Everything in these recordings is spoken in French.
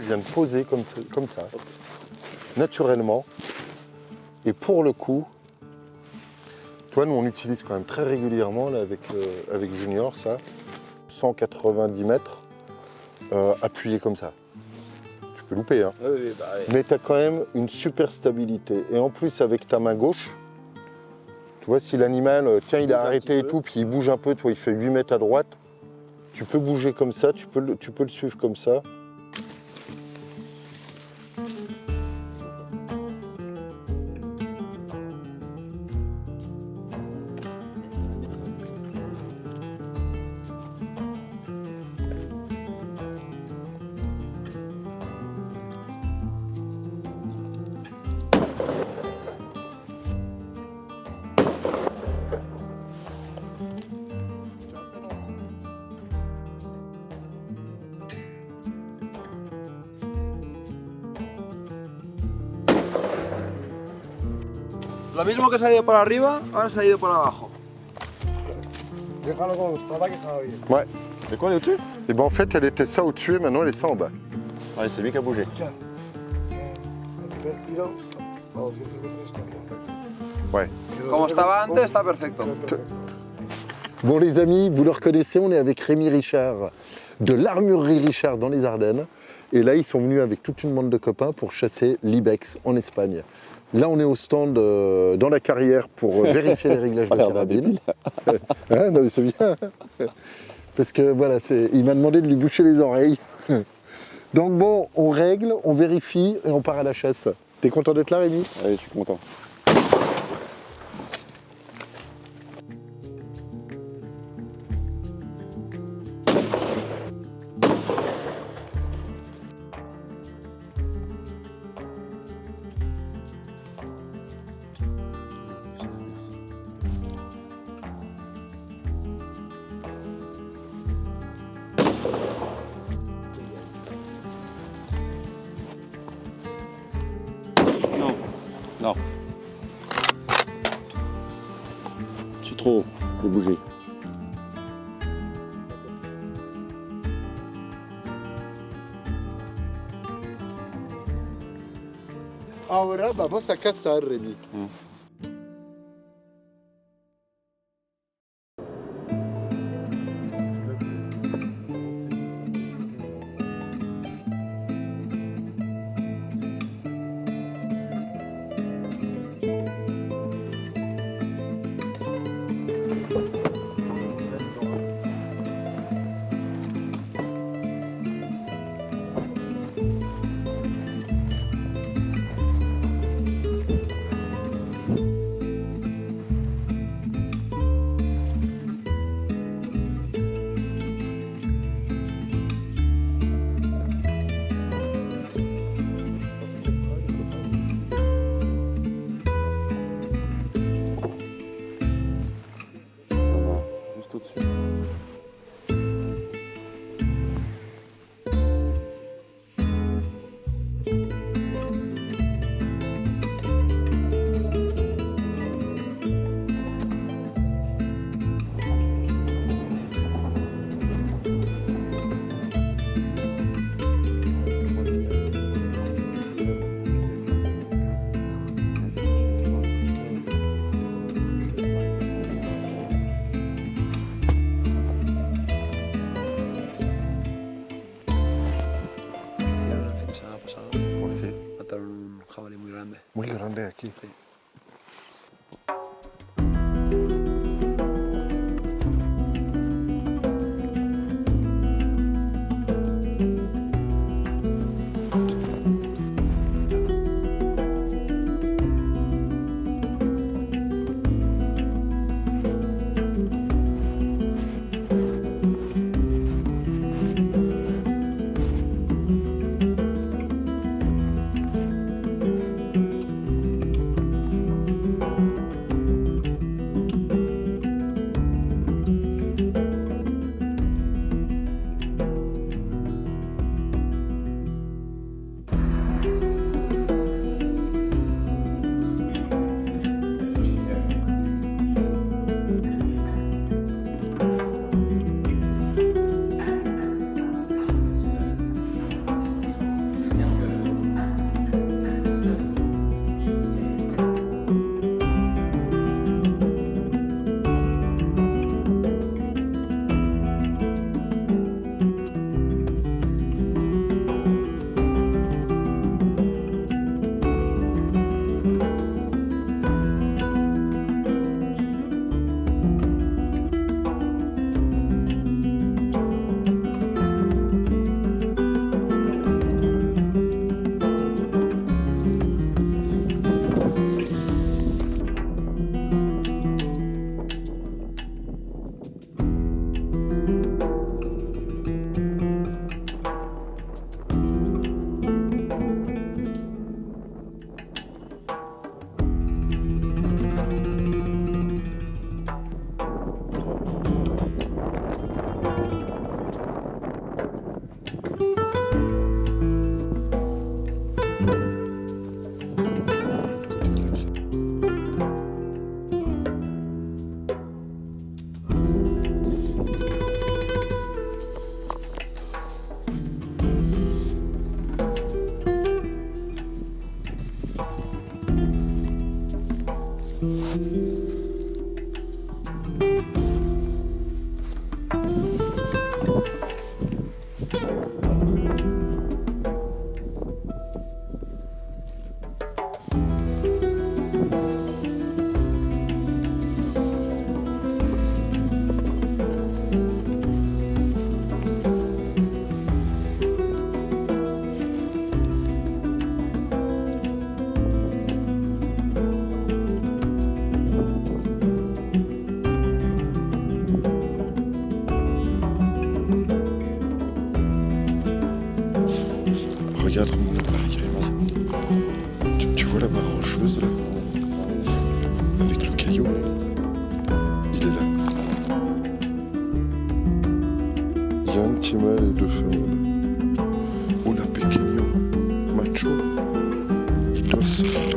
vient de poser comme ça, naturellement. Et pour le coup, toi, nous on utilise quand même très régulièrement là, avec Junior ça, 190 mètres appuyé comme ça. Tu peux louper, hein. Oui, bah, oui. Mais tu as quand même une super stabilité. Et en plus, avec ta main gauche, tu vois, si l'animal, tiens, il a arrêté et tout, puis il bouge un peu, toi, il fait 8 mètres à droite, tu peux bouger comme ça, tu peux le suivre comme ça. Lo mismo que se ha ido por arriba, ahora se ha ido por abajo. Déjalo como estaba, que estaba bien. Ouais. C'est quoi, elle est au-dessus? Et ben en fait, elle était ça au-dessus et maintenant elle est ça en bas. Ouais, c'est lui qui a bougé. Escucha, el primer tiro a 250 está perfecto. Ouais. Como estaba antes, está perfecto. Bon les amis, vous le reconnaissez, on est avec Rémi Richard de l'Armurerie Richard dans les Ardennes. Et là, ils sont venus avec toute une bande de copains pour chasser l'ibex en Espagne. Là, on est au stand dans la carrière pour vérifier les réglages de carabine. Ah, non, mais c'est bien. Parce que voilà, il m'a demandé de lui boucher les oreilles. Donc bon, on règle, on vérifie et on part à la chasse. T'es content d'être là, Rémi? Oui, je suis content. Non, non. Je suis trop haut, je vais bouger. Ahora vamos a cazar, Rémi. Juste au-dessus. Hicieron el fin de semana pasado, Sí. mataron un jabalí muy grande. Muy grande aquí. regarde mon appareil, Rémi. Tu vois la barre rocheuse là? Avec le caillou? Il est là. Il y a un petit mâle et deux femelles. Una pequeño macho y dos hembras.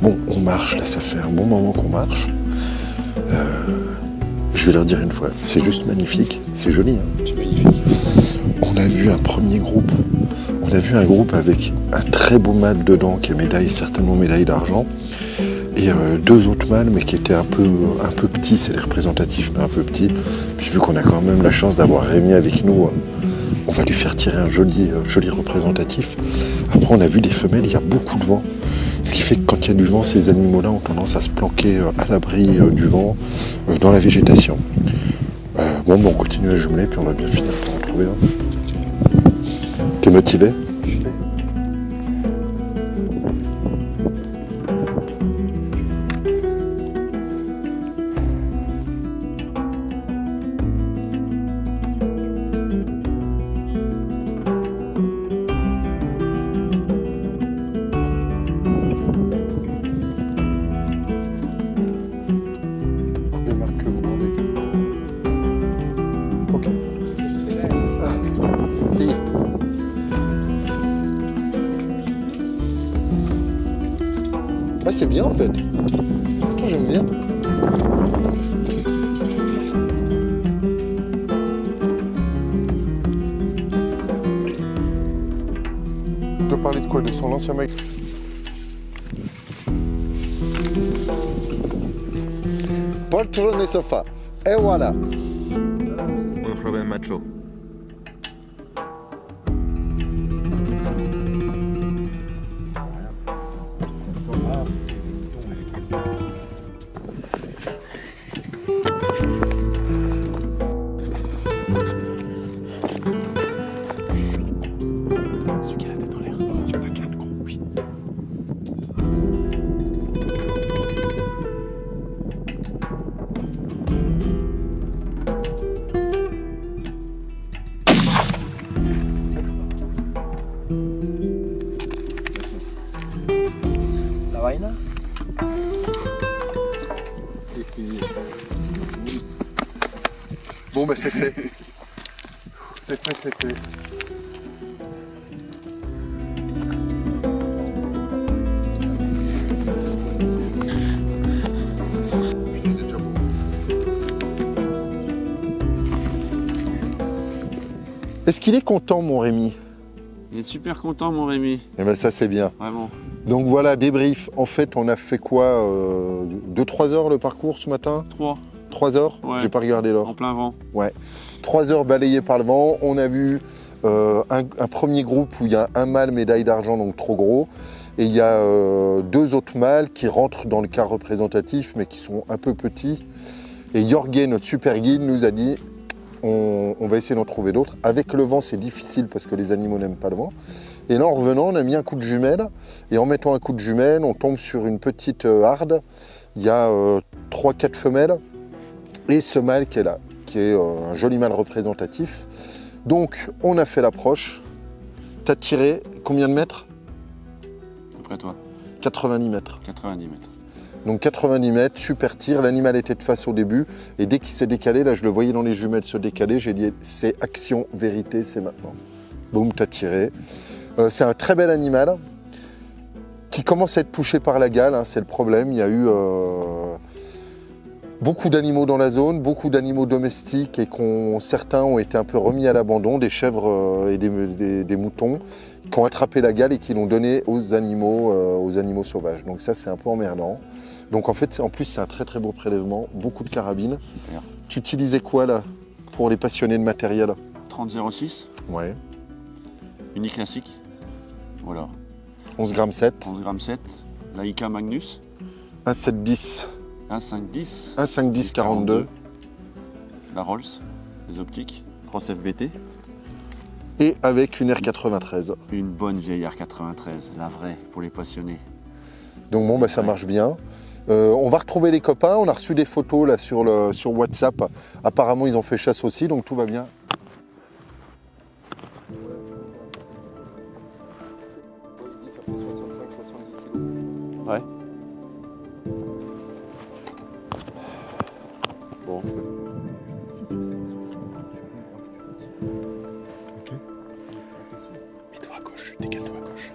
Bon, on marche, là, ça fait un bon moment qu'on marche. Je vais leur dire une fois, c'est juste magnifique, c'est joli. Hein. C'est magnifique. On a vu un premier groupe, on a vu un groupe avec un très beau mâle dedans qui est médaille, certainement médaille d'argent, et deux autres mâles mais qui étaient un peu petits, c'est les représentatifs mais un peu petits. Puis vu qu'on a quand même la chance d'avoir Rémi avec nous, on va lui faire tirer un joli représentatif. Après on a vu des femelles, il y a beaucoup de vent. Ce qui fait que quand il y a du vent, ces animaux-là ont tendance à se planquer à l'abri du vent, dans la végétation. Bon, on continue à jumeler, puis on va bien finir par en trouver un. T'es motivé? Ah, c'est bien en fait. Franchement, j'aime bien. Tu dois parler de quoi? De son ancien mec? Poltrone et sofa. Et voilà. Un joven macho. Celui qui a la tête en l'air. Il y en a qu'un de gros, oui. La vaina. Bon, bah c'est fait. C'est fait, c'est fait. Est-ce qu'il est content, mon Rémi? Il est super content, mon Rémi. Eh ben ça, c'est bien. Vraiment. Donc voilà, débrief. En fait, on a fait quoi 2-3 heures le parcours ce matin? 3 heures? Ouais. J'ai pas regardé l'heure. en plein vent. Ouais. 3 heures balayées par le vent. On a vu un premier groupe où il y a un mâle médaille d'argent, donc trop gros, et il y a 2 autres mâles qui rentrent dans le cas représentatif, mais qui sont un peu petits. Et Jorge, notre super guide, nous a dit on va essayer d'en trouver d'autres. Avec le vent, c'est difficile parce que les animaux n'aiment pas le vent. Et là, en revenant, on a mis un coup de jumelle. Et en mettant un coup de jumelle, on tombe sur une petite harde. Il y a 3-4 femelles. Et ce mâle qui est là, qui est un joli mâle représentatif. Donc, on a fait l'approche. Tu as tiré combien de mètres? Après toi, 90 mètres. 90 mètres. Donc 90 mètres, super tir. L'animal était de face au début. Et dès qu'il s'est décalé, là, je le voyais dans les jumelles se décaler. J'ai dit, c'est action, vérité, c'est maintenant. Boum, tu as tiré. C'est un très bel animal qui commence à être touché par la gale, hein, c'est le problème. Il y a eu beaucoup d'animaux dans la zone, beaucoup d'animaux domestiques et certains ont été un peu remis à l'abandon, des chèvres et des moutons qui ont attrapé la gale et qui l'ont donné aux animaux sauvages. Donc ça, c'est un peu emmerdant. Donc en fait, en plus, c'est un très très beau prélèvement, beaucoup de carabines. Super. Tu utilisais quoi là pour les passionnés de matériel? 30,06, Ouais. unique classique. Voilà. 11 grammes 7. 11 grammes 7. La IK Magnus. 1,710. 1,510. 1,510 42. La Rolls, les optiques. Cross FBT. Et avec une R93. Une bonne vieille R93, la vraie, pour les passionnés. Donc bon, ça marche bien. On va retrouver les copains. On a reçu des photos là sur WhatsApp. Apparemment, ils ont fait chasse aussi, donc tout va bien. Ouais. Bon. Mets-toi à gauche, décale-toi à gauche.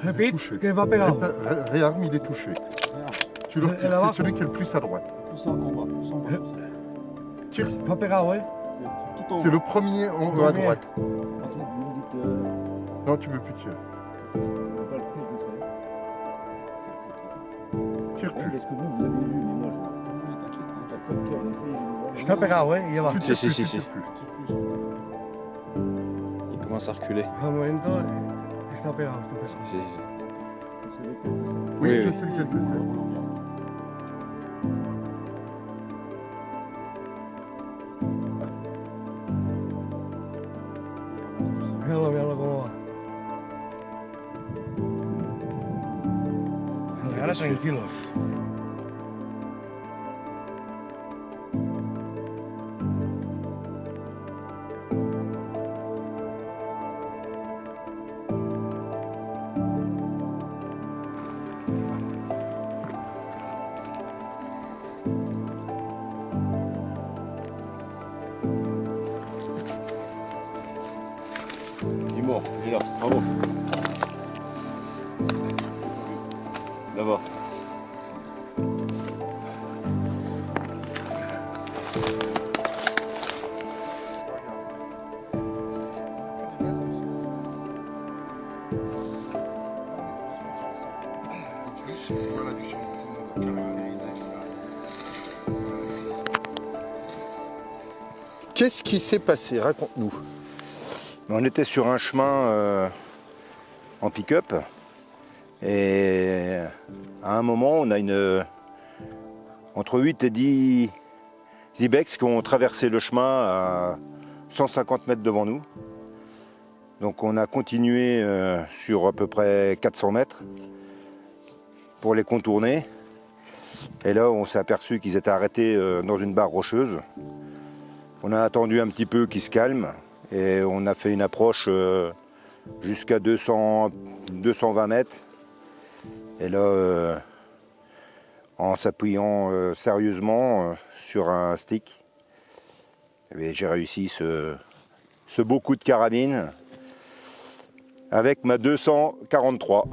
Répète, Touché. que va pegar. Réarme, il est touché. Tu le Et retires, là-bas, c'est celui qui est le plus à droite. Tire. Va pegar, ouais. C'est le premier en haut à droite. Non, tu peux plus tirer. Tire plus. Je t'en pegar, ouais, il va. Tu tires Si, plus, si, tu si. tires plus. Il commence à reculer. Un momento, je t'en pegar, je t'en pegar. Oui, Oui, je oui. sais lequel que c'est. Míralo, míralo cómo va. Vale, ahora tranquilos. Il est mort, il est là, bravo. D'abord. Qu'est-ce qui s'est passé? Raconte-nous. On était sur un chemin en pick-up et à un moment on a entre 8 et 10 ibex qui ont traversé le chemin à 150 mètres devant nous. Donc on a continué sur à peu près 400 mètres pour les contourner. Et là on s'est aperçu qu'ils étaient arrêtés dans une barre rocheuse. On a attendu un petit peu qu'ils se calment. Et on a fait une approche jusqu'à 220 mètres. Et là, en s'appuyant sérieusement sur un stick, j'ai réussi ce beau coup de carabine avec ma 243.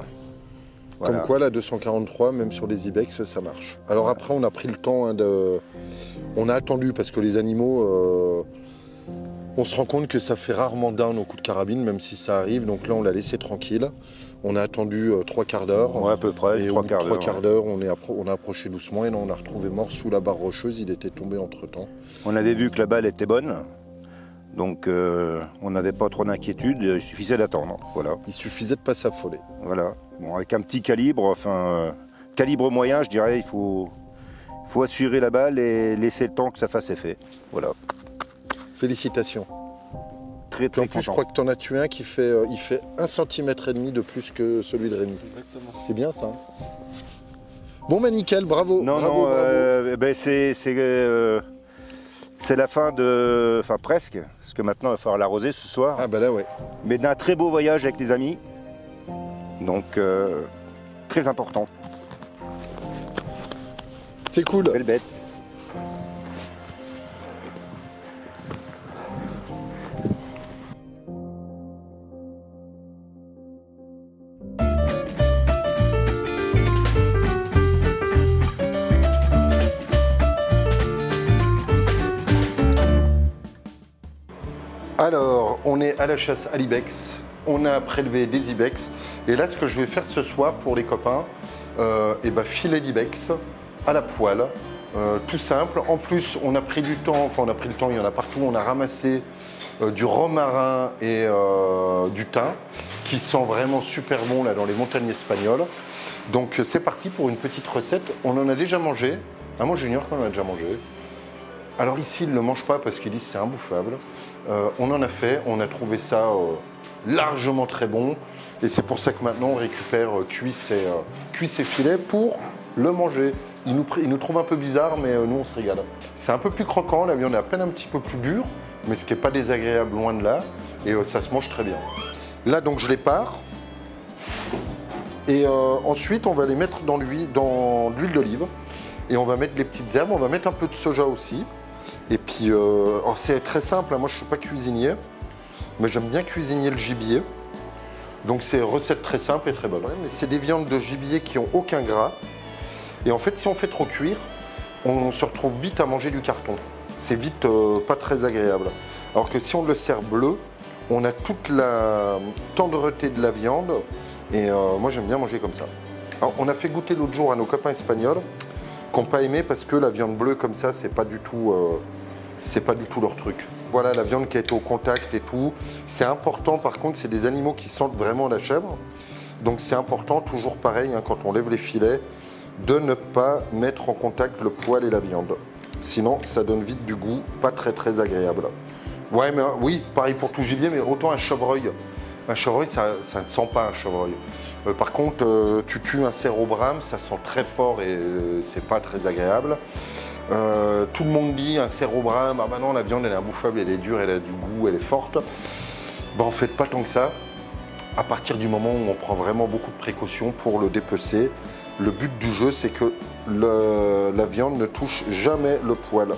Voilà. Comme quoi, la 243, même sur les ibex, ça marche. Alors après, on a pris le temps On a attendu parce que les animaux... On se rend compte que ça fait rarement down au coup de carabine, même si ça arrive. Donc là, on l'a laissé tranquille. On a attendu 3 quarts d'heure. Ouais, à peu près, Et au 3 bout de quarts 3 d'heure. quarts d'heure, on a approché doucement et là, on a retrouvé mort sous la barre rocheuse. Il était tombé entre-temps. On avait vu que la balle était bonne, donc on n'avait pas trop d'inquiétude, il suffisait d'attendre. Voilà. Il suffisait de pas s'affoler. Voilà. Bon, avec un petit calibre, calibre moyen, je dirais, il faut assurer la balle et laisser le temps que ça fasse effet. Voilà. Félicitations. Très Puis très en plus, je content. crois que tu en as tué un qui fait, il fait 1,5 cm de plus que celui de Rémi. C'est bien ça. Hein. Bon, bah nickel, bravo. Non, bravo, non, bravo. c'est la fin de... Enfin presque, parce que maintenant il va falloir l'arroser ce soir. Ah bah là, ouais. Mais d'un très beau voyage avec les amis. Donc très important. C'est cool. Belle bête. Alors, on est à la chasse à l'ibex. On a prélevé des ibex. Et là, ce que je vais faire ce soir pour les copains, filet d'ibex à la poêle. Tout simple. En plus, on a pris du temps. Enfin, on a pris le temps, il y en a partout. On a ramassé du romarin et du thym qui sent vraiment super bon là dans les montagnes espagnoles. Donc, c'est parti pour une petite recette. On en a déjà mangé. Moi, j'ignore qu'on en a déjà mangé. Alors ici, ils ne le mangent pas parce qu'ils disent que c'est imbouffable. On en a fait, on a trouvé ça largement très bon. Et c'est pour ça que maintenant, on récupère cuit ses filets pour le manger. Ils nous trouvent un peu bizarre, mais nous, on se régale. C'est un peu plus croquant, la viande est à peine un petit peu plus dure, mais ce qui n'est pas désagréable, loin de là. Et ça se mange très bien. Là, donc, je les pars. Et ensuite, on va les mettre dans l'huile d'olive. Et on va mettre des petites herbes, on va mettre un peu de soja aussi. Et puis, c'est très simple, hein. Moi je ne suis pas cuisinier, mais j'aime bien cuisiner le gibier. Donc c'est une recette très simple et très bonne. Mais c'est des viandes de gibier qui n'ont aucun gras. Et en fait, si on fait trop cuire, on se retrouve vite à manger du carton. C'est vite pas très agréable. Alors que si on le sert bleu, on a toute la tendreté de la viande. Et moi j'aime bien manger comme ça. Alors, on a fait goûter l'autre jour à nos copains espagnols qui n'ont pas aimé parce que la viande bleue comme ça, c'est pas du tout leur truc. Voilà, la viande qui a été au contact et tout. C'est important, par contre, c'est des animaux qui sentent vraiment la chèvre. Donc c'est important, toujours pareil, hein, quand on lève les filets, de ne pas mettre en contact le poil et la viande. Sinon, ça donne vite du goût, pas très très agréable. Ouais, mais oui, pareil pour tout gibier, mais autant un chevreuil. Un chevreuil, ça ne sent pas un chevreuil. Par contre, tu tues un cerf au brame, ça sent très fort et c'est pas très agréable. Tout le monde dit un cerf au brame, ah bah non, la viande elle est imbouffable, elle est dure, elle a du goût, elle est forte. Bah en fait pas tant que ça. À partir du moment où on prend vraiment beaucoup de précautions pour le dépecer, le but du jeu c'est que la viande ne touche jamais le poil.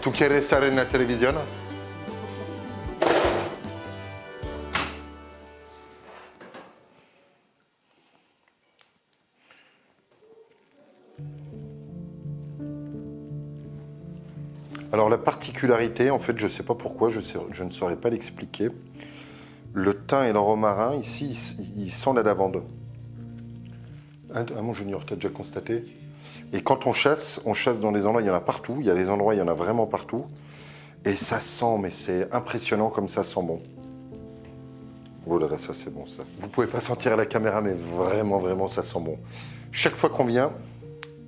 ¿Tú quieres estar en la televisión? Alors la particularité, en fait, je ne sais pas pourquoi, je ne saurais pas l'expliquer. Le thym et le romarin, ici, ils sentent la lavande. Ah mon junior, tu as déjà constaté? Et quand on chasse dans des endroits, il y en a partout. Il y a des endroits, il y en a vraiment partout. Et ça sent, mais c'est impressionnant comme ça sent bon. Oh là là, ça c'est bon ça. Vous pouvez pas sentir à la caméra, mais vraiment, vraiment, ça sent bon. Chaque fois qu'on vient,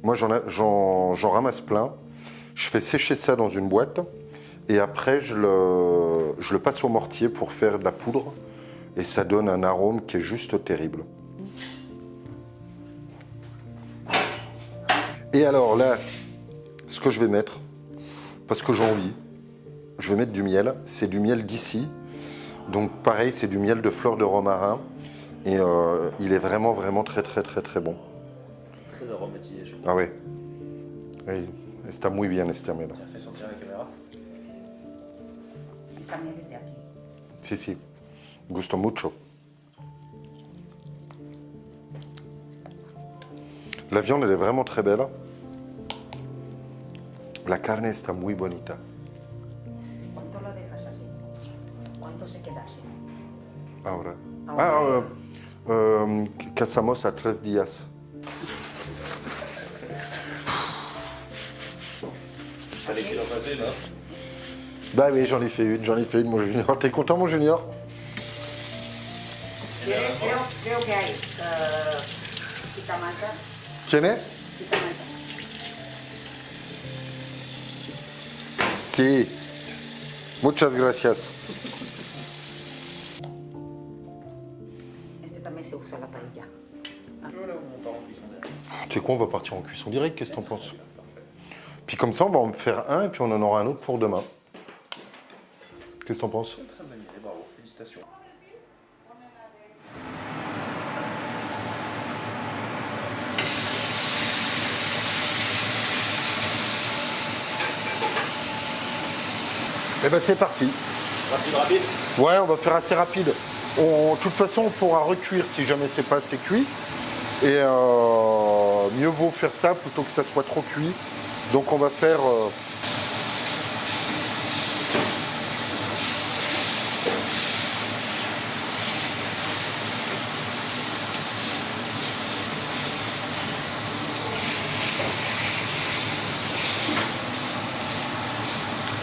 moi j'en ramasse plein. Je fais sécher ça dans une boîte. Et après, je le passe au mortier pour faire de la poudre. Et ça donne un arôme qui est juste terrible. Et alors là, ce que je vais mettre, parce que j'ai envie, je vais mettre du miel. C'est du miel d'ici. Donc pareil, c'est du miel de fleurs de romarin. Et il est vraiment, vraiment très, très, très, très bon. Très aromatisé, je trouve. Ah ouais. Oui, está muy bien este miel. Ça fait sentir la caméra. Esta miel es de aquí. Si, si. Gusto mucho. La viande, elle est vraiment très belle. La carne está muy bonita. ahora. Casamos a 3 días. Fallait qu'il en fasse une, hein. Bah oui, j'en ai fait une, mon junior. T'es content, mon junior? Creo que hay jitomate. Tiene? Jitomate. Sí. Muchas gracias. Este también se usa a la paella. Tu sais quoi, on va partir en cuisson directe, qu'est-ce que t'en penses? Puis comme ça, on va en faire un et puis on en aura un autre pour demain. Qu'est-ce que t'en penses? Très bonne idée, bravo, félicitations. Eh ben c'est parti. Rapide. Ouais, on va faire assez rapide. De toute façon, on pourra recuire si jamais c'est pas assez cuit. Et mieux vaut faire ça plutôt que ça soit trop cuit. Donc on va faire...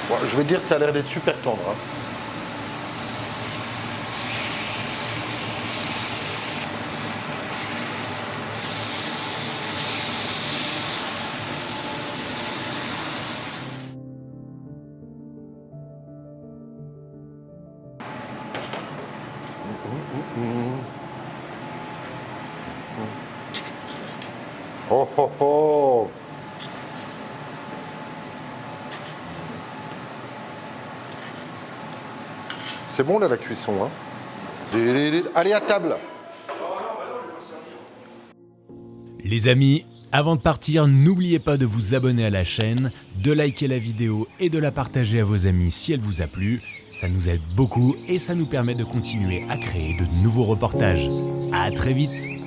Bon, je vais dire, ça a l'air d'être super tendre. Hein. Oh oh oh! C'est bon là la cuisson, hein? Allez à table! Les amis, avant de partir, n'oubliez pas de vous abonner à la chaîne, de liker la vidéo et de la partager à vos amis si elle vous a plu. Ça nous aide beaucoup et ça nous permet de continuer à créer de nouveaux reportages. À très vite!